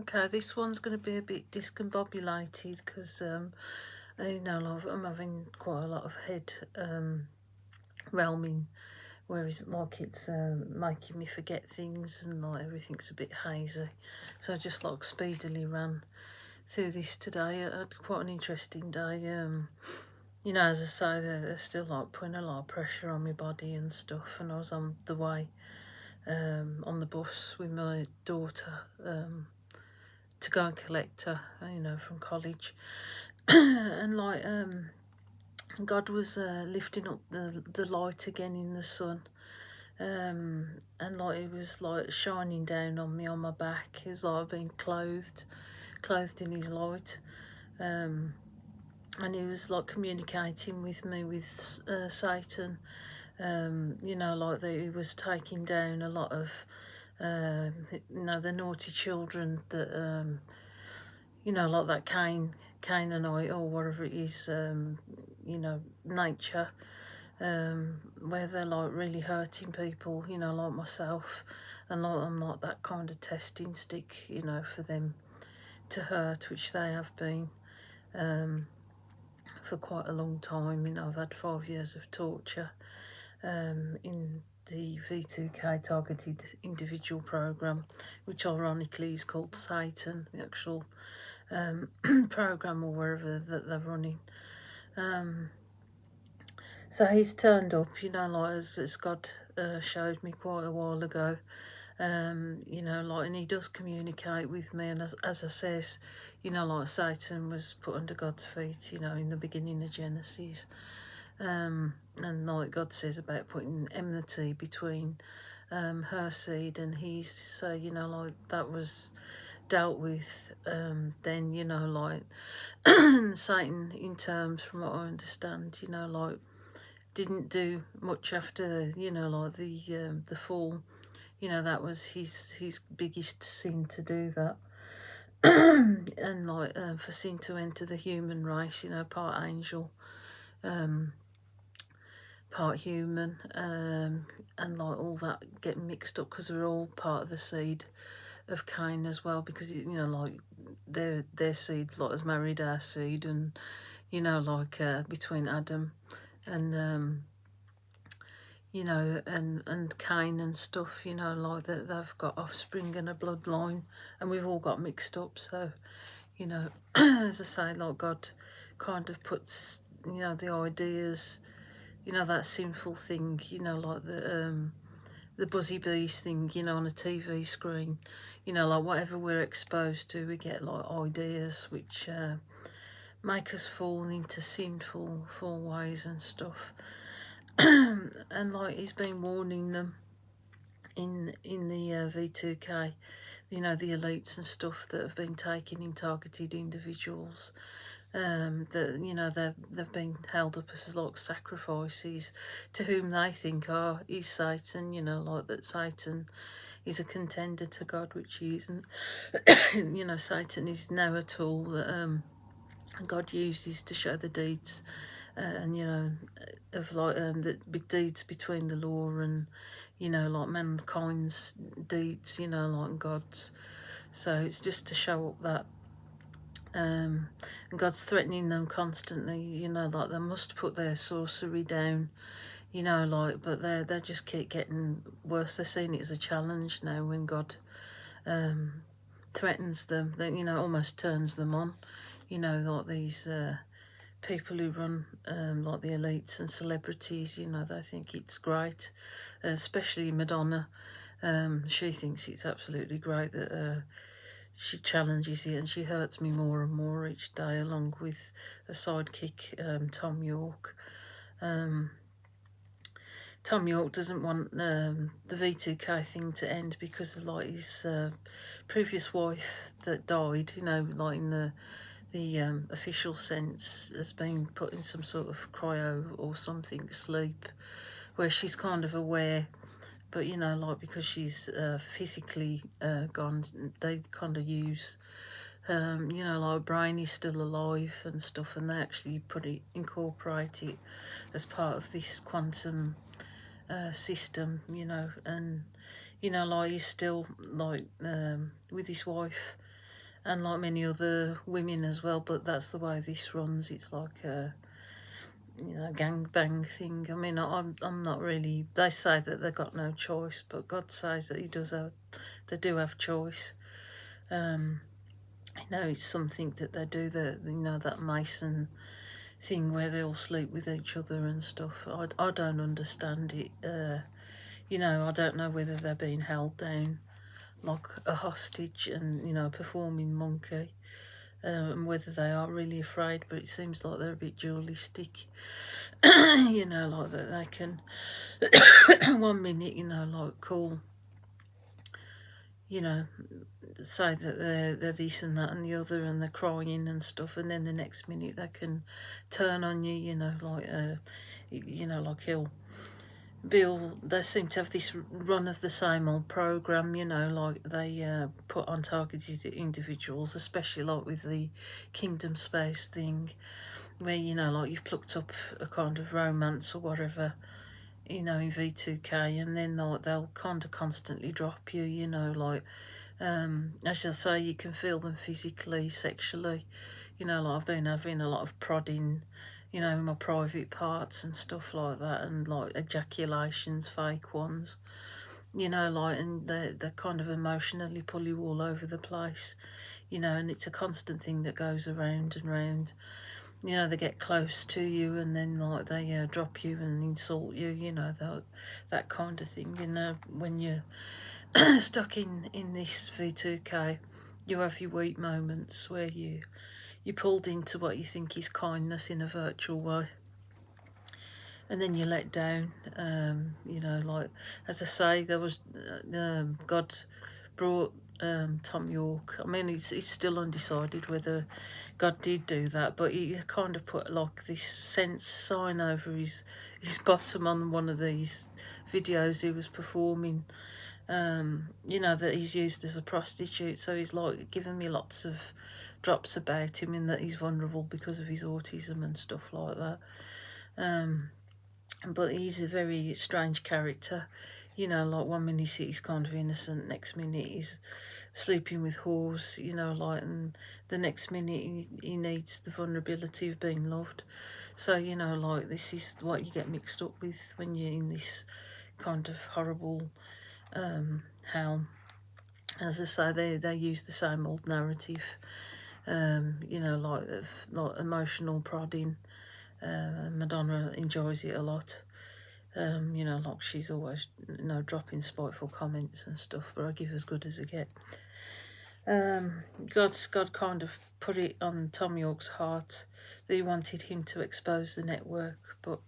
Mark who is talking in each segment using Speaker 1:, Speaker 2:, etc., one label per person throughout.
Speaker 1: Okay, this one's going to be a bit discombobulated because, I'm having quite a lot of head realming, whereas like it's making me forget things and like everything's a bit hazy. So I just like speedily ran through this today. I had quite an interesting day. As I say, they're still like putting a lot of pressure on my body and stuff, and I was on the way on the bus with my daughter. To go and collect her, from college. And like God was lifting up the light again in the sun. And like it was like shining down on me on my back. It was like I've been clothed in his light. And he was like communicating with me with Satan. Like that he was taking down a lot of the naughty children that like that Canaanite or whatever it is, nature, where they're like really hurting people, like myself, and like I'm not that kind of testing stick, for them to hurt, which they have been for quite a long time. I've had 5 years of torture in the V2K targeted individual program, which ironically is called Satan, the actual program or wherever that they're running. So he's turned up, like as God showed me quite a while ago. And he does communicate with me, and as I says, like Satan was put under God's feet, in the beginning of Genesis. And like God says about putting enmity between her seed and his, so like that was dealt with then, like Satan, in terms from what I understand, like didn't do much after, like the fall. That was his biggest sin to do that. And like for sin to enter the human race, part angel, part human, and like all that getting mixed up because we're all part of the seed of Cain as well, because like their seed like has married our seed, and like between Adam and and Cain and stuff, like that they've got offspring and a bloodline, and we've all got mixed up. So as I say, like God kind of puts the ideas, that sinful thing, like the buzzy bees thing, on a TV screen, like whatever we're exposed to, we get like ideas which make us fall into sinful ways and stuff. And like he's been warning them in the V2K, the elites and stuff that have been taken in targeted individuals, that they've been held up as like sacrifices to whom they think is Satan, like that Satan is a contender to God, which he isn't. Satan is now a tool that God uses to show the deeds, and of like the deeds between the law and like mankind's deeds, like God's. So it's just to show up that and God's threatening them constantly, like they must put their sorcery down, like, but they just keep getting worse. They're seeing it as a challenge now when God threatens them, then almost turns them on, like these people who run like the elites and celebrities, they think it's great, especially Madonna. She thinks it's absolutely great that she challenges it, and she hurts me more and more each day, along with a sidekick, Tom York. Tom York doesn't want the V2K thing to end because of like his previous wife that died, like in the official sense, has been put in some sort of cryo or something sleep, where she's kind of aware, but like because she's physically gone, they kind of use like brain is still alive and stuff, and they actually incorporate it as part of this quantum system, and like he's still like with his wife, and like many other women as well, but that's the way this runs. It's like a gang bang thing. I mean, I'm not really. They say that they've got no choice, but God says that they do have choice. I know it's something that they do, that Mason thing where they all sleep with each other and stuff. I don't understand it. I don't know whether they're being held down like a hostage and, performing monkey, and whether they are really afraid, but it seems like they're a bit dualistic, like that they can, 1 minute, like cool, say that they're this and that and the other, and they're crying and stuff, and then the next minute they can turn on you, like he'll Bill. They seem to have this run of the same old program, like they put on targeted individuals, especially like with the Kingdom Space thing, where like you've plucked up a kind of romance or whatever, in V2K, and then they'll kind of constantly drop you, like, as I say, you can feel them physically, sexually, like I've been having a lot of prodding, in my private parts and stuff like that, and like ejaculations, fake ones, like, and they're kind of emotionally pull you all over the place, and it's a constant thing that goes around and round. They get close to you, and then like they drop you and insult you, that kind of thing. When you're stuck in this V2K, you have your weak moments where you're pulled into what you think is kindness in a virtual way, and then you're let down. Like, as I say, there was God brought Tom York. I mean, it's still undecided whether God did do that, but he kind of put like this sense sign over his bottom on one of these videos he was performing. That he's used as a prostitute, so he's like giving me lots of drops about him, in that he's vulnerable because of his autism and stuff like that. But he's a very strange character, like 1 minute he's kind of innocent, next minute he's sleeping with whores, like, and the next minute he needs the vulnerability of being loved. So, like, this is what you get mixed up with when you're in this kind of horrible hell. As I say, they use the same old narrative, like emotional prodding. Madonna enjoys it a lot. Like she's always, dropping spiteful comments and stuff, but I give as good as I get. God kind of put it on Tom York's heart that he wanted him to expose the network, but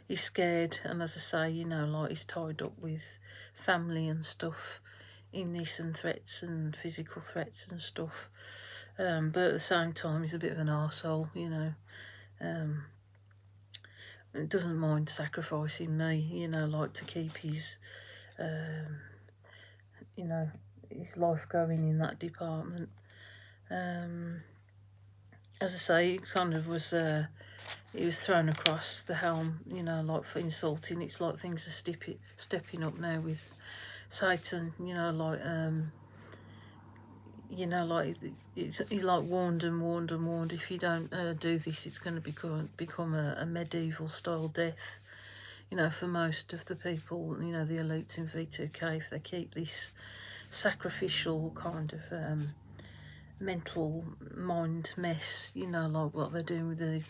Speaker 1: he's scared, and as I say, like he's tied up with family and stuff in this, and threats and physical threats and stuff. But at the same time, he's a bit of an arsehole, doesn't mind sacrificing me, like to keep his, his life going in that department. As I say, he kind of was, he was thrown across the helm, like for insulting. It's like things are stepping up now with Satan, like, like he's like warned and warned and warned. If you don't do this, it's going to become a medieval style death. For most of the people, the elites in V2K, if they keep this sacrificial kind of mental mind mess, like what they're doing with the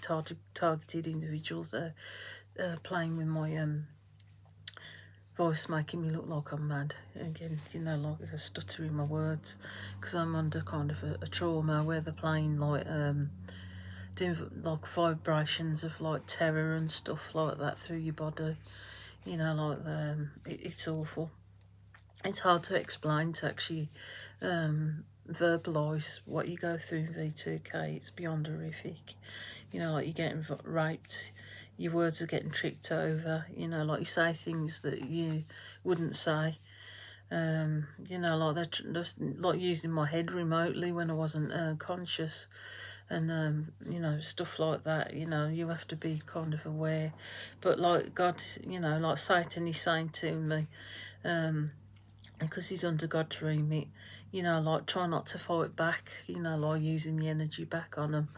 Speaker 1: targeted individuals, they're playing with my voice, making me look like I'm mad again, like I stutter in my words, because I'm under kind of a trauma where they're playing like doing like vibrations of like terror and stuff like that through your body, like it's awful. It's hard to explain, to actually verbalise what you go through in V2K. It's beyond horrific. Like you're getting raped, your words are getting tripped over, like you say things that you wouldn't say. Like they're just like using my head remotely when I wasn't conscious, and stuff like that. You have to be kind of aware. But like God, like Satan is saying to me, because he's under God's remit, you know, like try not to fight back, you know, like using the energy back on them.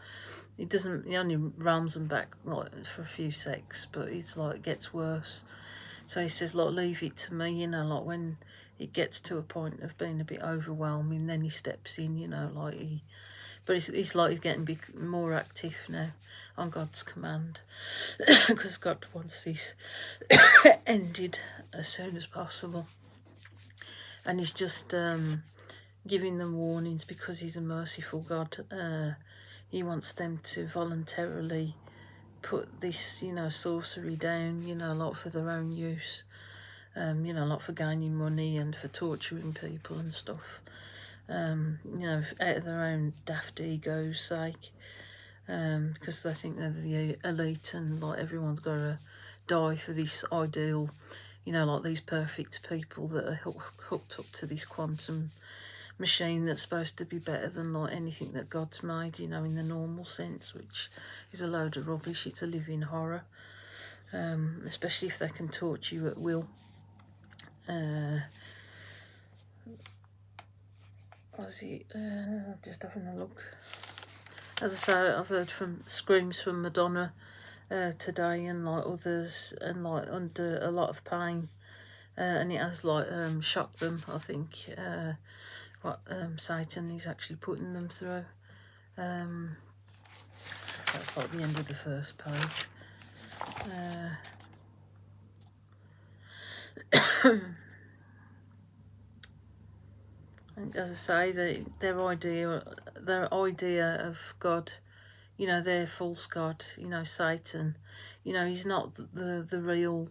Speaker 1: It doesn't, he only rams them back like for a few secs, but it's like it gets worse. So he says, like, leave it to me, you know, like when it gets to a point of being a bit overwhelming, then he steps in, you know, like he, but it's like he's getting more active now on God's command because God wants this ended as soon as possible. And he's just giving them warnings because he's a merciful God. He wants them to voluntarily put this, you know, sorcery down, you know, like for their own use, you know, like for gaining money and for torturing people and stuff, you know, out of their own daft ego's sake, because they think they're the elite and like everyone's got to die for this ideal, you know, like these perfect people that are hooked up to this quantum machine that's supposed to be better than like anything that God's made, you know, in the normal sense, which is a load of rubbish. It's a living horror, especially if they can torture you at will. Was it? Just having a look. As I say, I've heard from screams from Madonna today, and like others, and like under a lot of pain, and it has like shocked them. I think what Satan is actually putting them through. That's like the end of the first page. And as I say, their idea of God, you know, their false God, you know, Satan, you know, he's not the real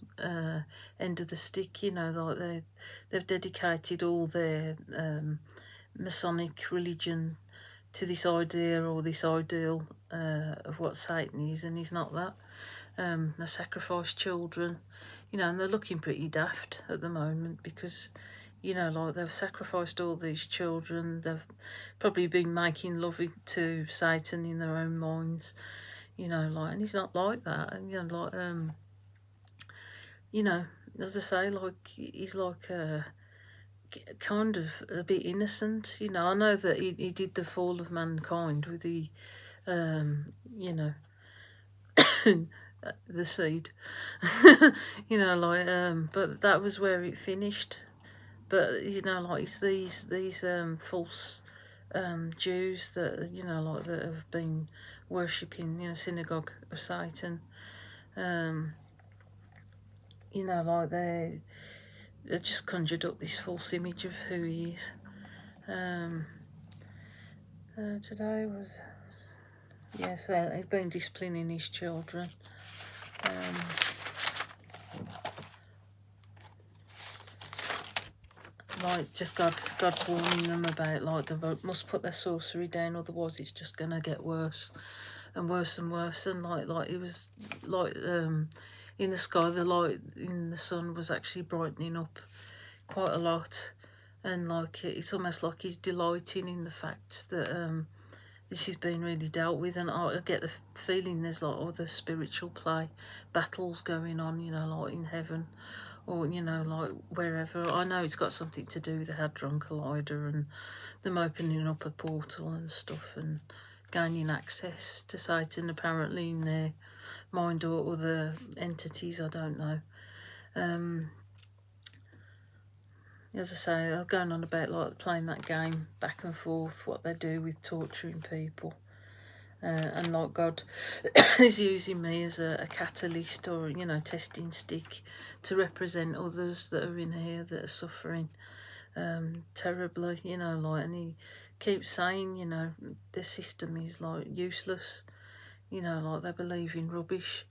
Speaker 1: end of the stick. You know, like they've dedicated all their Masonic religion to this idea or this ideal of what Satan is, and he's not that. They sacrifice children, you know, and they're looking pretty daft at the moment because, you know, like they've sacrificed all these children. They've probably been making love to Satan in their own minds, you know, like, and he's not like that. And, you know, like, you know, as I say, like, he's like kind of a bit innocent, you know. I know that he did the fall of mankind with the, you know, the seed, you know, like, but that was where it finished. But you know, like it's these false Jews that, you know, like that have been worshipping, you know, synagogue of Satan. You know, like they just conjured up this false image of who he is. Today was, yes, he's been disciplining his children. Like just God's warning them about, like, they must put their sorcery down, otherwise it's just gonna get worse and worse and worse. And like it was like in the sky, the light in the sun was actually brightening up quite a lot, and like it's almost like he's delighting in the fact that this is being really dealt with. And I get the feeling there's like other spiritual play battles going on, you know, like in heaven or, you know, like wherever. I know it's got something to do with the Hadron Collider and them opening up a portal and stuff and gaining access to Satan apparently in their mind, or other entities, I don't know. As I say, I'm going on about like playing that game back and forth, what they do with torturing people. And like God is using me as a catalyst, or, you know, testing stick to represent others that are in here that are suffering terribly, you know, like, and he keeps saying, you know, the system is like useless, you know, like they believe in rubbish.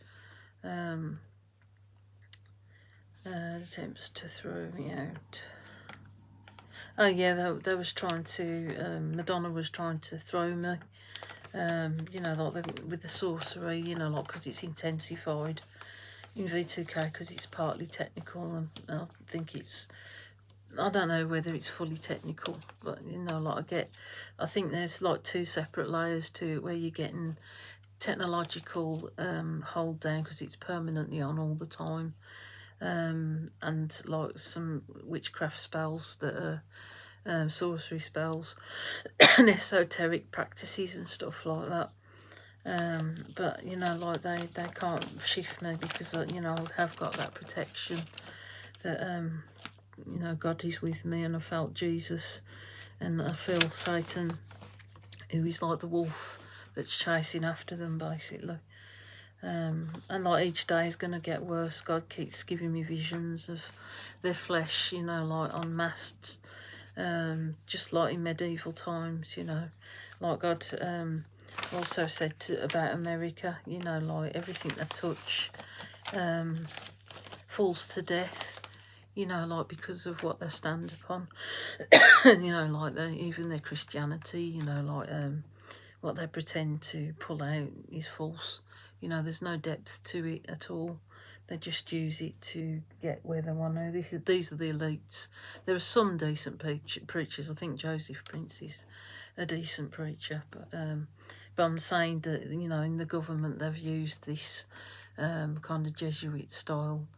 Speaker 1: Attempts to throw me out. Oh yeah, they was trying to, Madonna was trying to throw me. You know, like with the sorcery, you know, like because it's intensified in V2K because it's partly technical, and I think it's, I don't know whether it's fully technical, but, you know, like I think there's like two separate layers to it, where you're getting technological hold down because it's permanently on all the time, and like some witchcraft spells that are sorcery spells and esoteric practices and stuff like that. But you know, like they can't shift me because you know, I have got that protection that you know, God is with me, and I felt Jesus, and I feel Satan, who is like the wolf that's chasing after them, basically. And like each day is going to get worse. God keeps giving me visions of their flesh, you know, like on masts, just like in medieval times, you know. Like God also said about America, you know, like everything they touch falls to death, you know, like because of what they stand upon. You know, like even their Christianity, you know, like what they pretend to pull out is false. You know, there's no depth to it at all. They just use it to get where they want to. These are the elites. There are some decent preachers. I think Joseph Prince is a decent preacher, but I'm saying that, you know, in the government they've used this kind of Jesuit style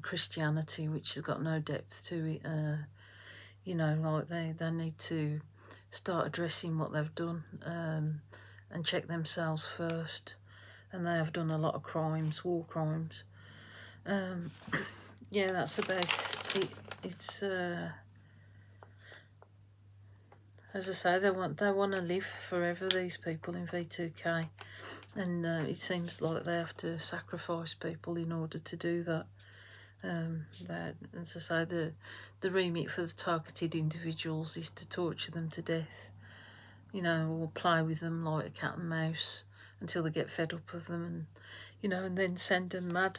Speaker 1: Christianity, which has got no depth to it. You know, like they need to start addressing what they've done and check themselves first. And they have done a lot of crimes, war crimes. Yeah, that's about it. It's as I say, they want to live forever. These people in V2K, and it seems like they have to sacrifice people in order to do that. As I say, the remit for the targeted individuals is to torture them to death, you know, or play with them like a cat and mouse until they get fed up of them, and you know, and then send them mad,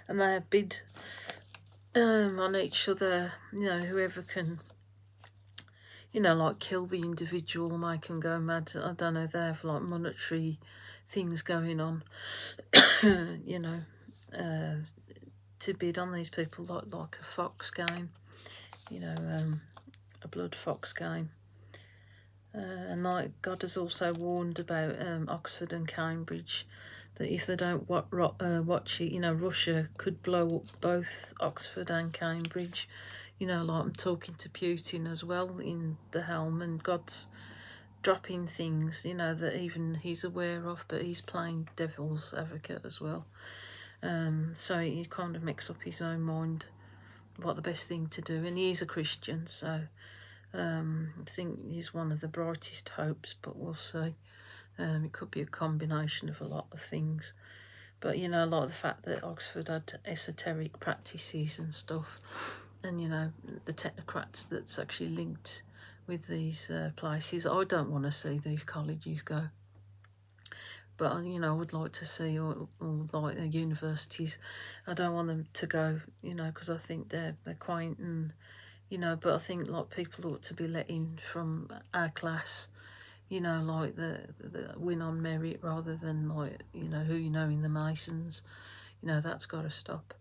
Speaker 1: and they bid on each other, you know, whoever can, you know, like kill the individual or make them go mad. I don't know, they have like monetary things going on, you know, to bid on these people like a fox game, you know, a blood fox game. And like God has also warned about Oxford and Cambridge, that if they don't watch it, you know, Russia could blow up both Oxford and Cambridge. You know, like I'm talking to Putin as well in the helm, and God's dropping things, you know, that even he's aware of, but he's playing devil's advocate as well. So he kind of makes up his own mind what the best thing to do, and he is a Christian, so I think he's one of the brightest hopes, but we'll see. It could be a combination of a lot of things. But, you know, like the fact that Oxford had esoteric practices and stuff, and, you know, the technocrats that's actually linked with these places. I don't want to see these colleges go. But, you know, I would like to see all like the universities. I don't want them to go, you know, because I think they're quaint and, you know, but I think like people ought to be let in from our class, you know, like the win on merit rather than like, you know, who you know in the Masons. You know, that's got to stop.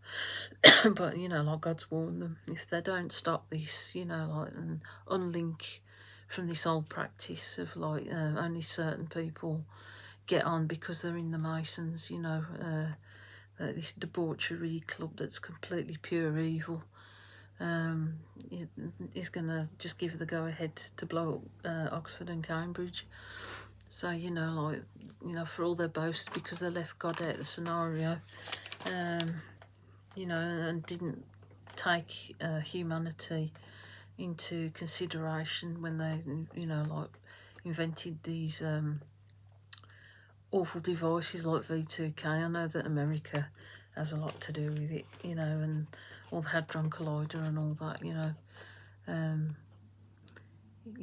Speaker 1: But, you know, like God's warned them, if they don't stop this, you know, like, and unlink from this old practice of like only certain people get on because they're in the Masons, you know, this debauchery club that's completely pure evil. Is going to just give the go-ahead to blow up Oxford and Cambridge. So, you know, like, you know, for all their boasts, because they left God out of the scenario, you know, and didn't take humanity into consideration when they, you know, like, invented these awful devices like V2K. I know that America has a lot to do with it, you know, and all the Hadron Collider and all that, you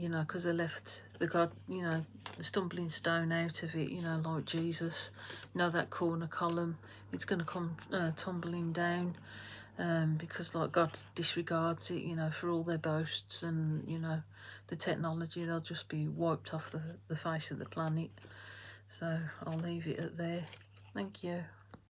Speaker 1: know, because they left the God, you know, the stumbling stone out of it, you know, like Jesus. You know, that corner column, it's going to come tumbling down because, like, God disregards it, you know, for all their boasts and, you know, the technology, they'll just be wiped off the face of the planet. So I'll leave it at there. Thank you.